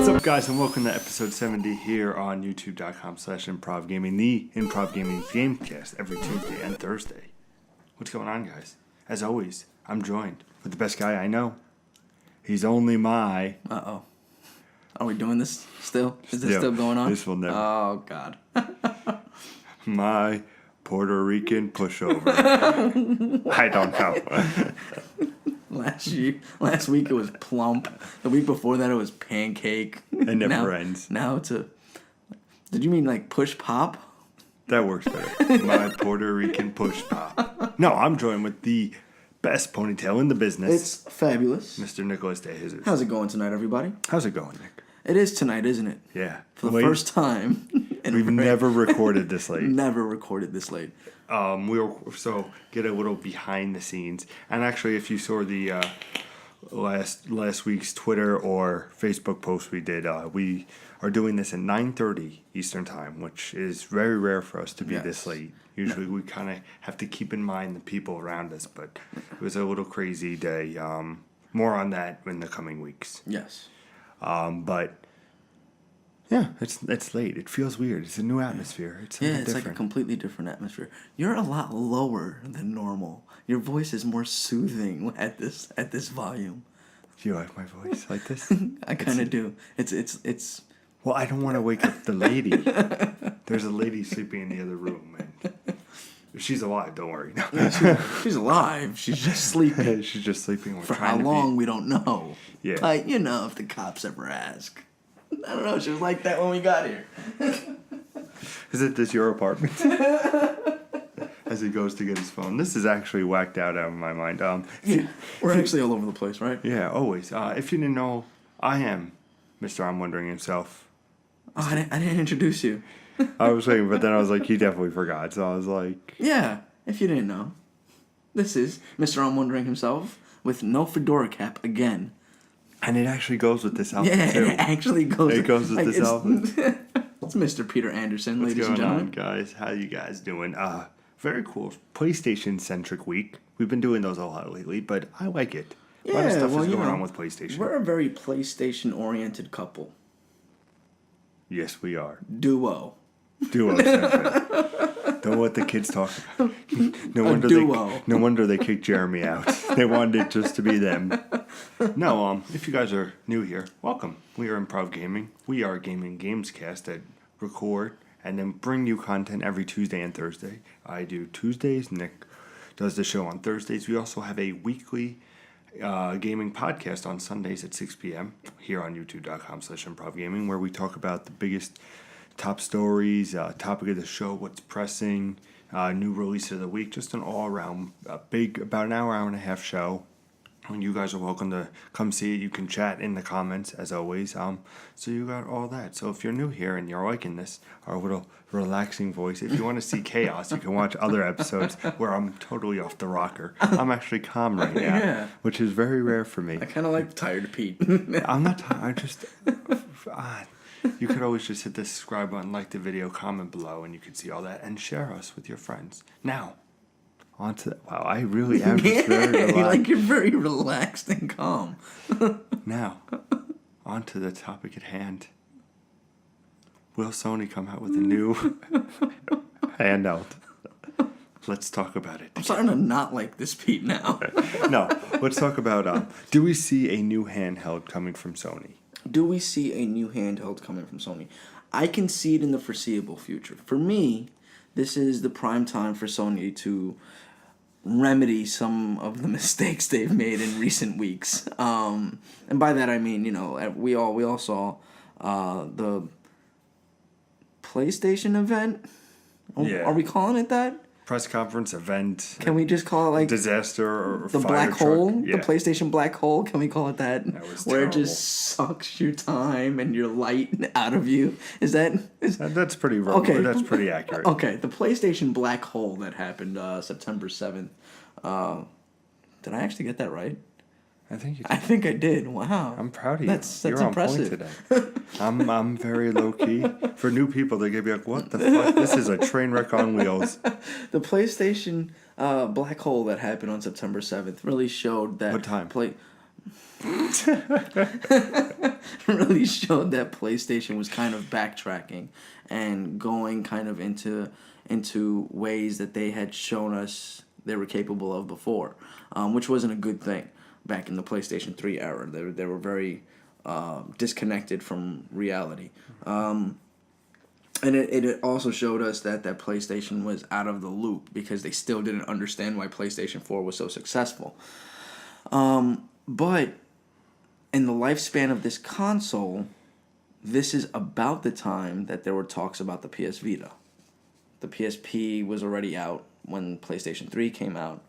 What's up, guys, and welcome to episode 70 here on youtube.com/ImprovGaming, the Improv Gaming Gamecast every Tuesday and Thursday. What's going on, guys? As always, I'm joined with the best guy I know. He's only my... Uh-oh. Are we doing this still? Is this still going on? This will never... Oh, God. My Puerto Rican pushover. I don't know. Last week it was plump. The week before that it was pancake. It never ends. Now it's a... Did you mean like push pop? That works better. My Puerto Rican push pop. No, I'm joined with the best ponytail in the business. It's fabulous. Mr. Nicholas De Jesus. How's it going tonight, everybody? How's it going, Nick? It is tonight, isn't it? Yeah. For the first time. We've never recorded this late. Never recorded this late. So get a little behind the scenes. And actually, if you saw the last week's Twitter or Facebook post we did, we are doing this at 9:30 Eastern Time, which is very rare for us to be this late. Usually we kind of have to keep in mind the people around us, but it was a little crazy day. More on that in the coming weeks. Yes. But yeah, it's late. It feels weird. It's a new atmosphere. It's like a completely different atmosphere. You're a lot lower than normal. Your voice is more soothing at this volume. Do you like my voice like this? I kind of do. It's. Well, I don't want to wake up the lady. There's a lady sleeping in the other room, and she's alive. Don't worry. No. She's alive. She's just sleeping. She's just sleeping. For how long, we don't know. Yeah. But, if the cops ever ask. I don't know. She was like that when we got here. Is this your apartment? As he goes to get his phone. This is actually whacked out of my mind. We're actually all over the place, right? Yeah, always. If you didn't know, I am Mr. I'm Wondering himself. Oh, I didn't introduce you. I was saying, but then I was like, he definitely forgot. So I was like... Yeah, if you didn't know. This is Mr. I'm Wondering himself with no fedora cap again. And it actually goes with this outfit, too. It actually goes... It goes with this outfit. It's Mr. Peter Anderson, ladies and What's gentlemen. going on, guys? How you guys doing? Very cool PlayStation-centric week. We've been doing those a lot lately, but I like it. A lot of stuff is going on with PlayStation. We're a very PlayStation-oriented couple. Yes, we are. Duo-centric. Don't let the kids talk about it. No wonder they kicked Jeremy out. They wanted it just to be them. No, if you guys are new here, welcome. We are Improv Gaming. We are a gaming gamescast that record and then bring you content every Tuesday and Thursday. I do Tuesdays. Nick does the show on Thursdays. We also have a weekly gaming podcast on Sundays at 6 p.m. here on youtube.com/ImprovGaming, where we talk about the biggest top stories, topic of the show, what's pressing, new release of the week, just an all-around big, about an hour and a half show. And you guys are welcome to come see it. You can chat in the comments, as always. So you got all that. So if you're new here and you're liking this, our little relaxing voice, if you want to see chaos, you can watch other episodes where I'm totally off the rocker. I'm actually calm right now, which is very rare for me. I kind of like Tired Pete. I'm not tired. I just... you could always just hit the subscribe button, like the video, comment below, and you can see all that, and share us with your friends. Now, on to that. Wow, I really am just very relaxed. You're very relaxed and calm. Now, on to the topic at hand. Will Sony come out with a new handheld? Let's talk about it. I'm starting to not like this Pete now. No, let's talk about, do we see a new handheld coming from Sony? Do we see a new handheld coming from Sony? I can see it in the foreseeable future. For me, this is the prime time for Sony to remedy some of the mistakes they've made in recent weeks. And by that I mean, we all saw the PlayStation event. Yeah. Are we calling it that? Press conference event. Can we just call it like disaster or the fire black truck? hole? Yeah. The PlayStation black hole? Can we call it that? That was where terrible. It just sucks your time and your light out of you. Is that? That's pretty wrong. Okay. That's pretty accurate. Okay, the PlayStation black hole that happened September 7th. Did I actually get that right? I think you did. I think I did. Wow. I'm proud of you. That's You're impressive. on point today. I'm very low key. For new people, they could be like, "What the fuck? This is a train wreck on wheels." The PlayStation black hole that happened on September 7th really showed that. What time? really showed that PlayStation was kind of backtracking and going kind of into ways that they had shown us they were capable of before, which wasn't a good thing back in the PlayStation 3 era. They were very disconnected from reality. And it also showed us that PlayStation was out of the loop because they still didn't understand why PlayStation 4 was so successful. But in the lifespan of this console, this is about the time that there were talks about the PS Vita. The PSP was already out when PlayStation 3 came out.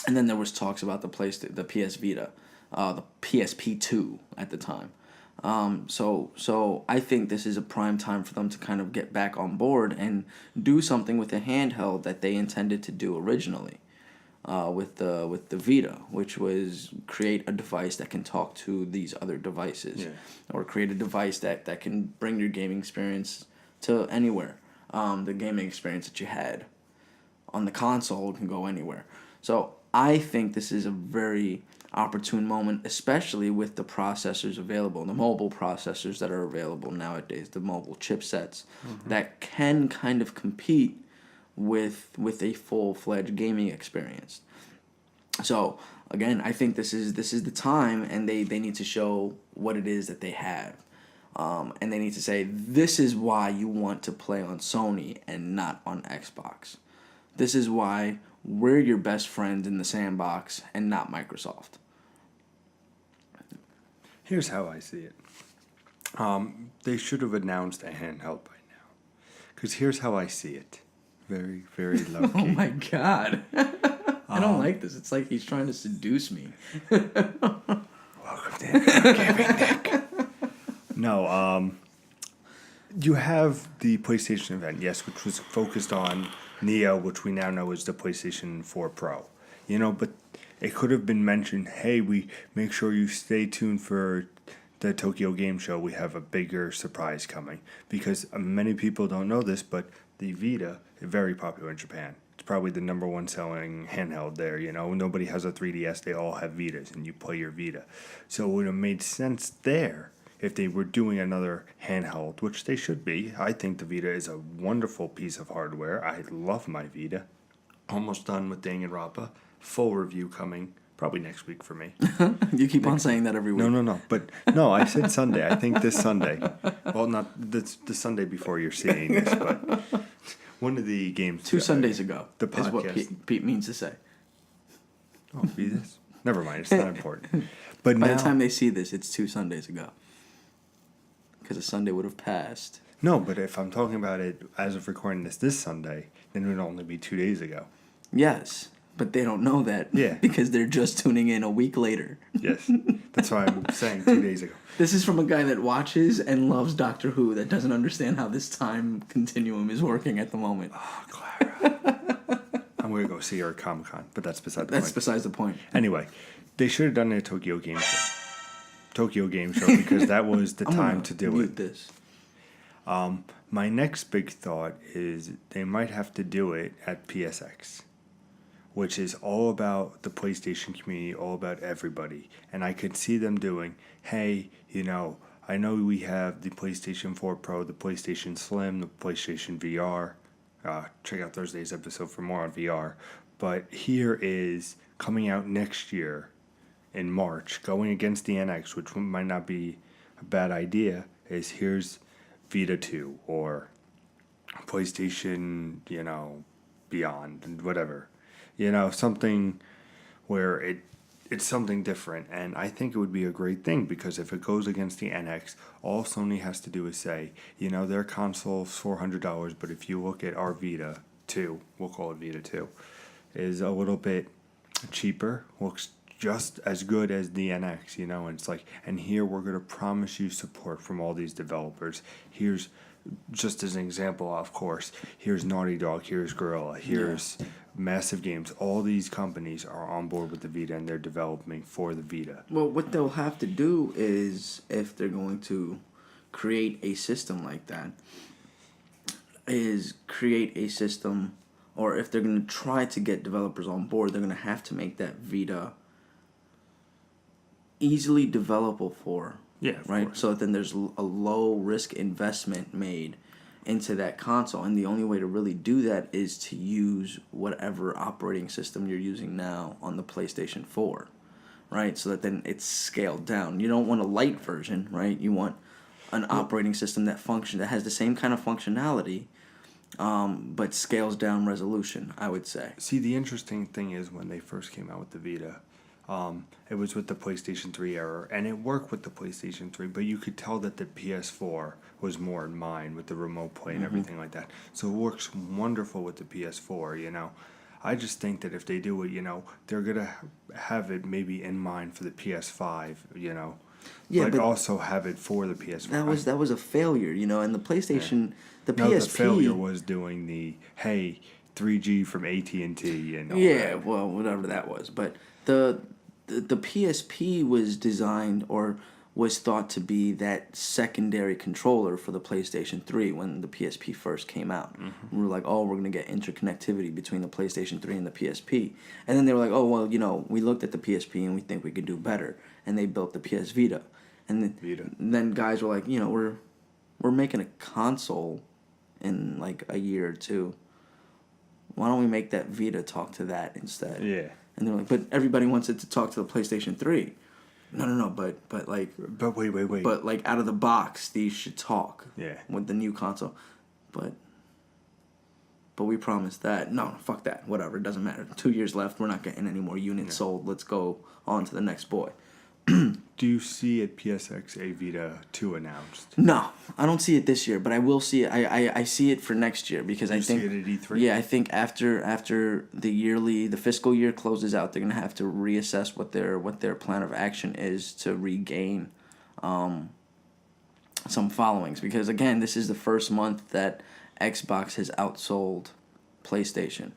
And then there was talks about the PS Vita, the PSP 2 at the time. So I think this is a prime time for them to kind of get back on board and do something with the handheld that they intended to do originally, with the Vita, which was create a device that can talk to these other devices, or create a device that can bring your gaming experience to anywhere. The gaming experience that you had on the console can go anywhere. So I think this is a very opportune moment, especially with the processors available, the mobile processors that are available nowadays, the mobile chipsets that can kind of compete with a full-fledged gaming experience. So again, I think this is the time, and they need to show what it is that they have. And they need to say, this is why you want to play on Sony and not on Xbox. This is why we're your best friend in the sandbox and not Microsoft. Here's how I see it. They should have announced a handheld by now. Because here's how I see it. Very, very low key. Oh my god. I don't like this. It's like he's trying to seduce me. Welcome to Improv Gaming, Nick. No, you have the PlayStation event, yes, which was focused on Neo, which we now know is the PlayStation 4 Pro. But it could have been mentioned, hey, we make sure you stay tuned for the Tokyo Game Show. We have a bigger surprise coming. Because many people don't know this, but the Vita is very popular in Japan. It's probably the number one selling handheld there. Nobody has a 3DS. They all have Vitas, and you play your Vita. So it would have made sense there if they were doing another handheld, which they should be. I think the Vita is a wonderful piece of hardware. I love my Vita. Almost done with Danganronpa. Full review coming probably next week for me. You keep on saying that every week. No. But no, I said Sunday. I think this Sunday. Well, not the Sunday before you're seeing this, but one of the games. 2 Sundays ago. The podcast. Is what Pete means to say. Oh, be this? Never mind. It's not important. But by the time they see this, it's 2 Sundays ago. Because a Sunday would have passed. No, but if I'm talking about it as of recording this Sunday, then it would only be 2 days ago. Yes, but they don't know that. Yeah. Because they're just tuning in a week later. Yes, that's why I'm saying 2 days ago. This is from a guy that watches and loves Doctor Who that doesn't understand how this time continuum is working at the moment. Oh, Clara. I'm going to go see her at Comic-Con, but that's beside the point. That's besides the point. Anyway, they should have done a Tokyo Game Show because that was the time to do it. This. My next big thought is they might have to do it at PSX, which is all about the PlayStation community, all about everybody. And I could see them doing, hey, I know we have the PlayStation 4 Pro, the PlayStation Slim, the PlayStation VR. Check out Thursday's episode for more on VR. But here is coming out next year in March, going against the NX, which might not be a bad idea, is here's Vita 2 or PlayStation, Beyond and whatever. Something where it's something different. And I think it would be a great thing because if it goes against the NX, all Sony has to do is say, their console's $400, but if you look at our Vita 2, we'll call it Vita 2, is a little bit cheaper, looks just as good as the NX, and it's like, and here we're going to promise you support from all these developers. Here's, just as an example, of course, here's Naughty Dog, here's Gorilla, here's Massive Games. All these companies are on board with the Vita and they're developing for the Vita. Well, what they'll have to do is, if they're going to create a system like that, is create a system, or if they're going to try to get developers on board, they're going to have to make that Vita easily developable for. Yeah, right. course. So then there's a low risk investment made into that console, and the only way to really do that is to use whatever operating system you're using now on the PlayStation 4, right? So that then it's scaled down. You don't want a light version, right? You want an operating system that has the same kind of functionality, but scales down resolution, I would say. See, the interesting thing is when they first came out with the Vita, it was with the PlayStation 3 era, and it worked with the PlayStation 3, but you could tell that the PS4 was more in mind with the remote play and everything like that. So it works wonderful with the PS4, you know. I just think that if they do it, you know, they're going to have it maybe in mind for the PS5, you know. Yeah, but also have it for the PS5. That was a failure, you know, and the PlayStation, the No, PSP. the failure was doing the, hey, 3G from AT&T and all Yeah, that. well, whatever that was. But the PSP was designed or was thought to be that secondary controller for the PlayStation 3 when the PSP first came out. We were like, oh, we're going to get interconnectivity between the PlayStation 3 and the PSP. And then they were like, oh, well, you know, we looked at the PSP and we think we could do better. And they built the PS Vita. And then guys were like, you know, we're making a console in like a year or two. Why don't we make that Vita talk to that instead? Yeah. And they're like, but everybody wants it to talk to the PlayStation 3. No, but like... But wait. But like out of the box, these should talk. Yeah. With the new console. But we promised that. No, fuck that. Whatever, it doesn't matter. 2 years left, we're not getting any more units sold. Let's go on to the next boy. Do you see at PSX a Vita 2 announced? No, I don't see it this year, but I will see it. I see it for next year because I think... You see it at E3? Yeah, I think after the fiscal year closes out, they're going to have to reassess what their plan of action is to regain some followings. Because, again, this is the first month that Xbox has outsold PlayStation.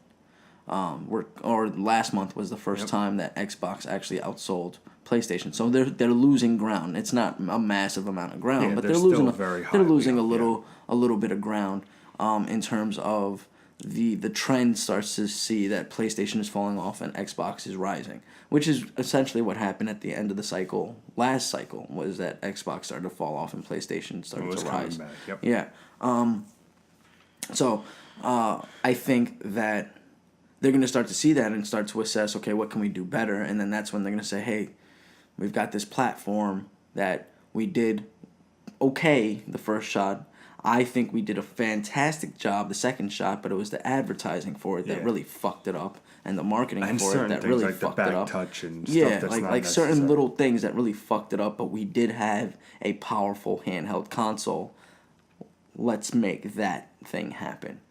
Or last month was the first time that Xbox actually outsold PlayStation. So they're losing ground. It's not a massive amount of ground, but they're losing a little bit of ground in terms of the trend starts to see that PlayStation is falling off and Xbox is rising, which is essentially what happened at the end of the cycle. Last cycle was that Xbox started to fall off and PlayStation started to rise. Back. Yep. Yeah. So I think that they're going to start to see that and start to assess, okay, what can we do better? And then that's when they're going to say, hey, we've got this platform that we did okay the first shot. I think we did a fantastic job the second shot, but it was the advertising for it that really fucked it up, and the marketing and for it that really fucked it up. Touch and yeah, stuff that's not like certain little things that really fucked it up, but we did have a powerful handheld console. Let's make that thing happen.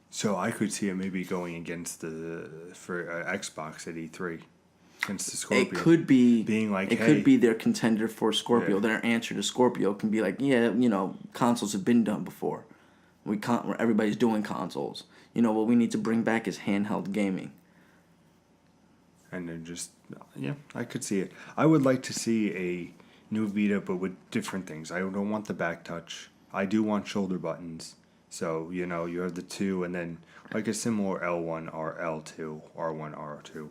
So I could see it maybe going against Xbox at E3 against the Scorpio. It could be being like, could be their contender for Scorpio. Their answer to Scorpio can be like, yeah, you know, consoles have been done before. Everybody's doing consoles. You know, what we need to bring back is handheld gaming. And then I could see it. I would like to see a new Vita, but with different things. I don't want the back touch. I do want shoulder buttons. So, you know, you have the 2 and then like a similar L1 or L2, R1, R2.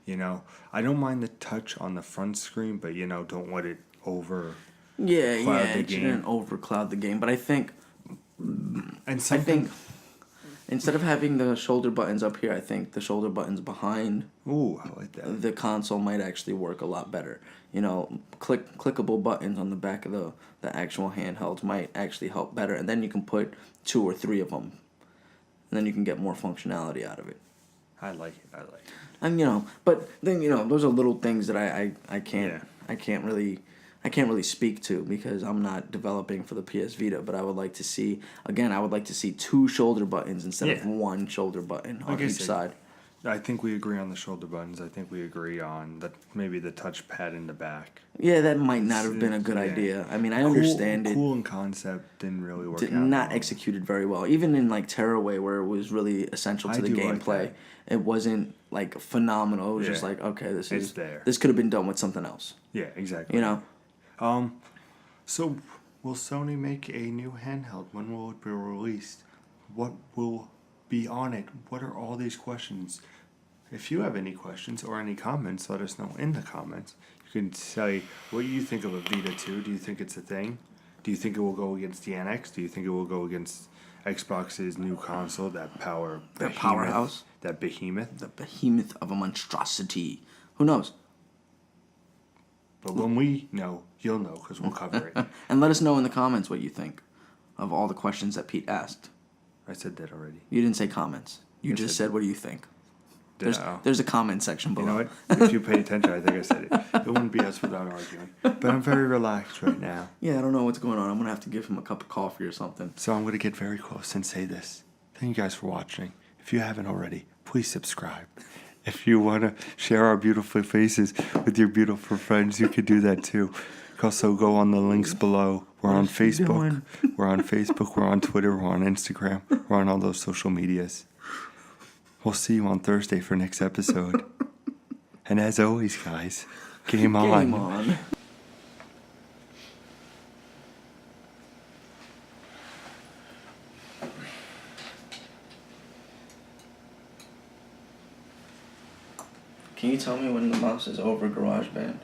You know, I don't mind the touch on the front screen, but, you know, don't let it overcloud the game. It shouldn't overcloud the game. But I think instead of having the shoulder buttons up here, I think the shoulder buttons behind I like that. The console might actually work a lot better. You know, clickable buttons on the back of the actual handhelds might actually help better. And then you can put 2 or 3 of them. And then you can get more functionality out of it. I like it. And, you know, but then, you know, those are little things that I can't really speak to because I'm not developing for the PS Vita. But I would like to see 2 shoulder buttons instead of 1 shoulder button on each side. I think we agree on the shoulder buttons. I think we agree on maybe the touchpad in the back. Yeah, that might not have been a good idea. I mean, I understand it. Cool in concept, didn't really work out. Not executed very well. Even in like Tearaway, where it was really essential to the gameplay, it wasn't like phenomenal. It was just like, okay, this could have been done with something else. Yeah, exactly. You know. So will Sony make a new handheld? When will it be released? What will be on it? What are all these questions? If you have any questions or any comments, let us know in the comments. You You can say what you think of a Vita 2. Do you think it's a thing? Do you think it will go against the NX? Do you think it will go against Xbox's new console, that powerhouse? That behemoth? The behemoth of a monstrosity. Who knows? But when we know, you'll know because we'll cover it. And let us know in the comments what you think of all the questions that Pete asked. I said that already. You didn't say comments. You just said, what do you think? No. There's a comment section below. You know what? If you pay attention, I think I said it. It wouldn't be us without arguing. But I'm very relaxed right now. Yeah, I don't know what's going on. I'm going to have to give him a cup of coffee or something. So I'm going to get very close and say this. Thank you guys for watching. If you haven't already, please subscribe. If you want to share our beautiful faces with your beautiful friends, you can do that too. You can also go on the links below. We're on Facebook. We're on Facebook. We're on Twitter. We're on Instagram. We're on all those social medias. We'll see you on Thursday for next episode. And as always, guys, game on. Game on. Can you tell me when the mouse is over GarageBand?